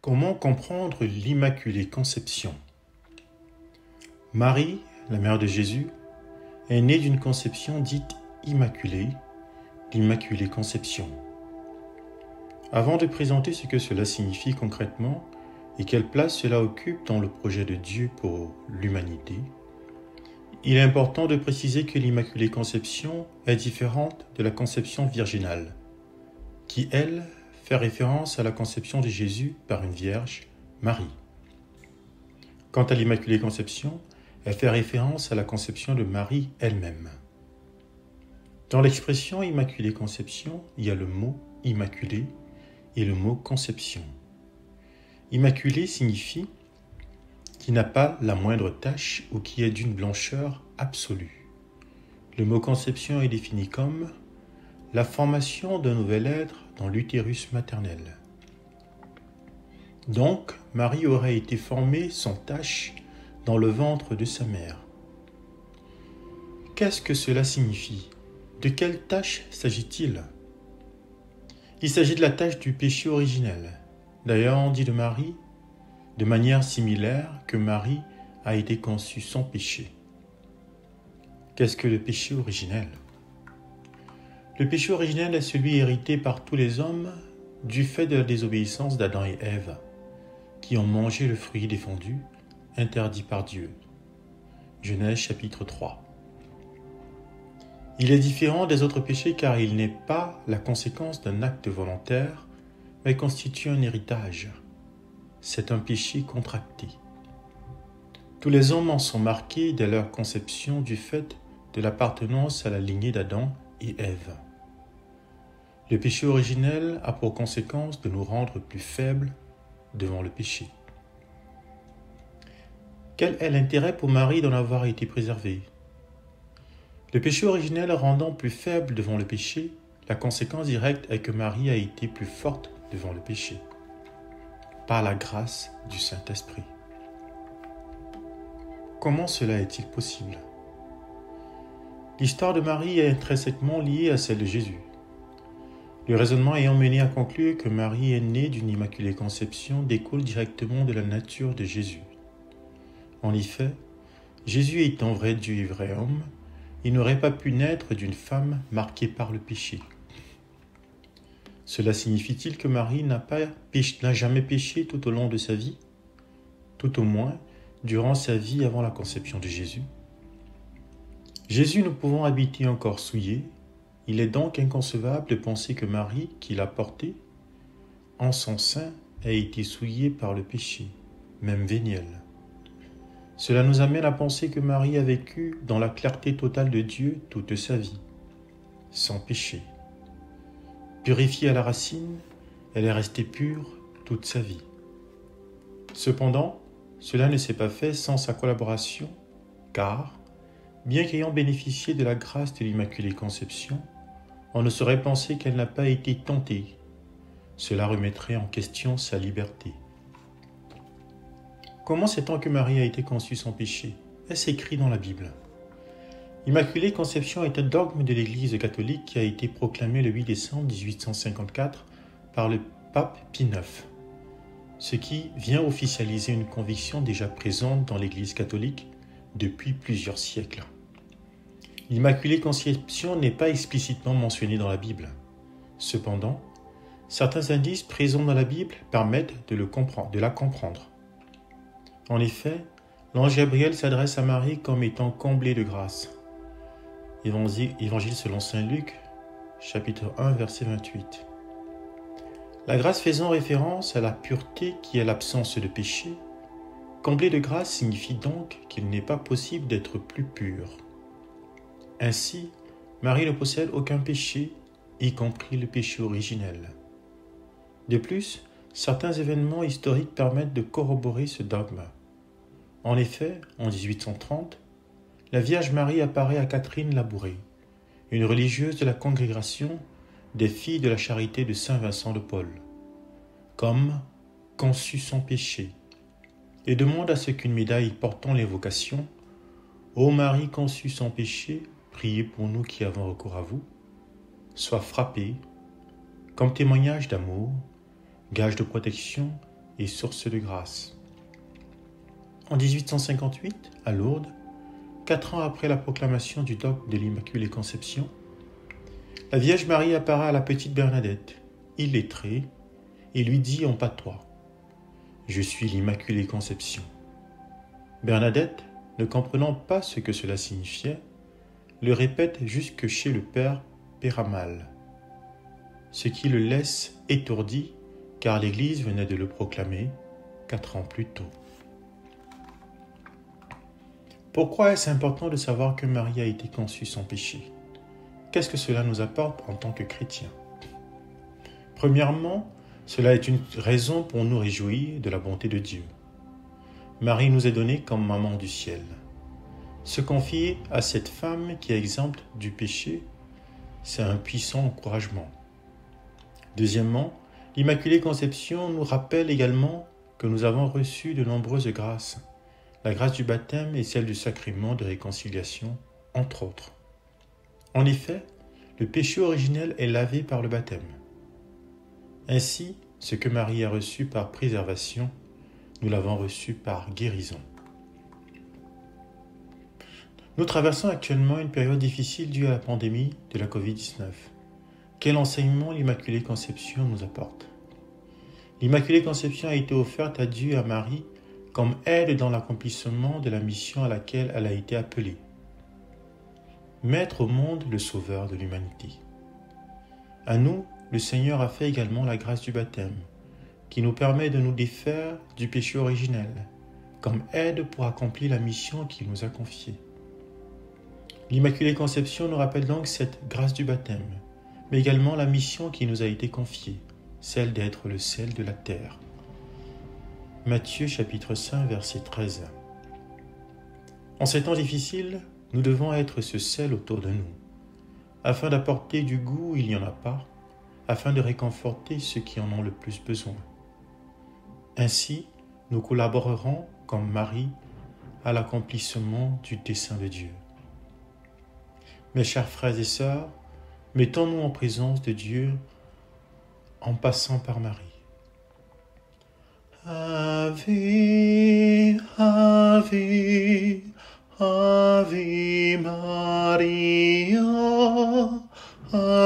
Comment comprendre l'Immaculée Conception? Marie, la mère de Jésus, est née d'une conception dite immaculée, l'Immaculée Conception. Avant de présenter ce que cela signifie concrètement et quelle place cela occupe dans le projet de Dieu pour l'humanité, il est important de préciser que l'Immaculée Conception est différente de la conception virginale, qui, elle, fait référence à la conception de Jésus par une Vierge, Marie. Quant à l'Immaculée Conception, elle fait référence à la conception de Marie elle-même. Dans l'expression Immaculée Conception, il y a le mot immaculé et le mot conception. Immaculé signifie qui n'a pas la moindre tache ou qui est d'une blancheur absolue. Le mot conception est défini comme la formation d'un nouvel être dans l'utérus maternel. Donc, Marie aurait été formée sans tache dans le ventre de sa mère. Qu'est-ce que cela signifie? De quelle tache s'agit-il? Il s'agit de la tache du péché originel. D'ailleurs, on dit de Marie, de manière similaire, que Marie a été conçue sans péché. Qu'est-ce que le péché originel? Le péché originel est celui hérité par tous les hommes du fait de la désobéissance d'Adam et Ève, qui ont mangé le fruit défendu, interdit par Dieu. Genèse chapitre 3. Il est différent des autres péchés car il n'est pas la conséquence d'un acte volontaire, mais constitue un héritage. C'est un péché contracté. Tous les hommes en sont marqués dès leur conception du fait de l'appartenance à la lignée d'Adam et Ève. Le péché originel a pour conséquence de nous rendre plus faibles devant le péché. Quel est l'intérêt pour Marie d'en avoir été préservée? Le péché originel rendant plus faible devant le péché, la conséquence directe est que Marie a été plus forte devant le péché, par la grâce du Saint-Esprit. Comment cela est-il possible? L'histoire de Marie est intrinsèquement liée à celle de Jésus. Le raisonnement ayant mené à conclure que Marie est née d'une immaculée conception découle directement de la nature de Jésus. En effet, Jésus étant vrai Dieu et vrai homme, il n'aurait pas pu naître d'une femme marquée par le péché. Cela signifie-t-il que Marie n'a jamais péché tout au long de sa vie? Tout au moins, durant sa vie avant la conception de Jésus. Jésus ne pouvant habiter un corps souillé, il est donc inconcevable de penser que Marie, qui l'a porté, en son sein, a été souillée par le péché, même véniel. Cela nous amène à penser que Marie a vécu dans la clarté totale de Dieu toute sa vie, sans péché. Purifiée à la racine, elle est restée pure toute sa vie. Cependant, cela ne s'est pas fait sans sa collaboration, car, bien qu'ayant bénéficié de la grâce de l'Immaculée Conception, on ne saurait penser qu'elle n'a pas été tentée. Cela remettrait en question sa liberté. Comment sait-on que Marie a été conçue sans péché? Est-ce écrit dans la Bible? L'Immaculée Conception est un dogme de l'Église catholique qui a été proclamé le 8 décembre 1854 par le pape Pie IX, ce qui vient officialiser une conviction déjà présente dans l'Église catholique depuis plusieurs siècles. L'Immaculée Conception n'est pas explicitement mentionnée dans la Bible. Cependant, certains indices présents dans la Bible permettent de la comprendre. En effet, l'ange Gabriel s'adresse à Marie comme étant comblée de grâce. Évangile selon saint Luc, chapitre 1, verset 28. La grâce faisant référence à la pureté qui est l'absence de péché, comblée de grâce signifie donc qu'il n'est pas possible d'être plus pur. Ainsi, Marie ne possède aucun péché, y compris le péché originel. De plus, certains événements historiques permettent de corroborer ce dogme. En effet, en 1830, la Vierge Marie apparaît à Catherine Labouré, une religieuse de la congrégation des Filles de la Charité de Saint Vincent de Paul, comme conçue sans péché, et demande à ce qu'une médaille portant l'invocation « Ô Marie conçue sans péché, priez pour nous qui avons recours à vous », soit frappée comme témoignage d'amour, gage de protection et source de grâce. En 1858, à Lourdes, 4 ans après la proclamation du dogme de l'Immaculée Conception, la Vierge Marie apparaît à la petite Bernadette, illettrée, et lui dit en patois « Je suis l'Immaculée Conception ». Bernadette, ne comprenant pas ce que cela signifiait, le répète jusque chez le père Péramal, ce qui le laisse étourdi car l'Église venait de le proclamer 4 ans plus tôt. Pourquoi est-ce important de savoir que Marie a été conçue sans péché? Qu'est-ce que cela nous apporte en tant que chrétiens? Premièrement, cela est une raison pour nous réjouir de la bonté de Dieu. Marie nous est donnée comme maman du ciel. Se confier à cette femme qui est exempte du péché, c'est un puissant encouragement. Deuxièmement, l'Immaculée Conception nous rappelle également que nous avons reçu de nombreuses grâces, la grâce du baptême et celle du sacrement de réconciliation, entre autres. En effet, le péché originel est lavé par le baptême. Ainsi, ce que Marie a reçu par préservation, nous l'avons reçu par guérison. Nous traversons actuellement une période difficile due à la pandémie de la Covid-19. Quel enseignement l'Immaculée Conception nous apporte? L'Immaculée Conception a été offerte à Dieu et à Marie comme aide dans l'accomplissement de la mission à laquelle elle a été appelée. Mettre au monde le Sauveur de l'humanité. À nous, le Seigneur a fait également la grâce du baptême, qui nous permet de nous défaire du péché originel, comme aide pour accomplir la mission qu'il nous a confiée. L'Immaculée Conception nous rappelle donc cette grâce du baptême, mais également la mission qui nous a été confiée, celle d'être le sel de la terre. Matthieu chapitre 5, verset 13. En ces temps difficiles, nous devons être ce sel autour de nous, afin d'apporter du goût où il n'y en a pas, afin de réconforter ceux qui en ont le plus besoin. Ainsi, nous collaborerons, comme Marie, à l'accomplissement du dessein de Dieu. Mes chers frères et sœurs, mettons-nous en présence de Dieu en passant par Marie. Ave, Ave, Ave Maria, Ave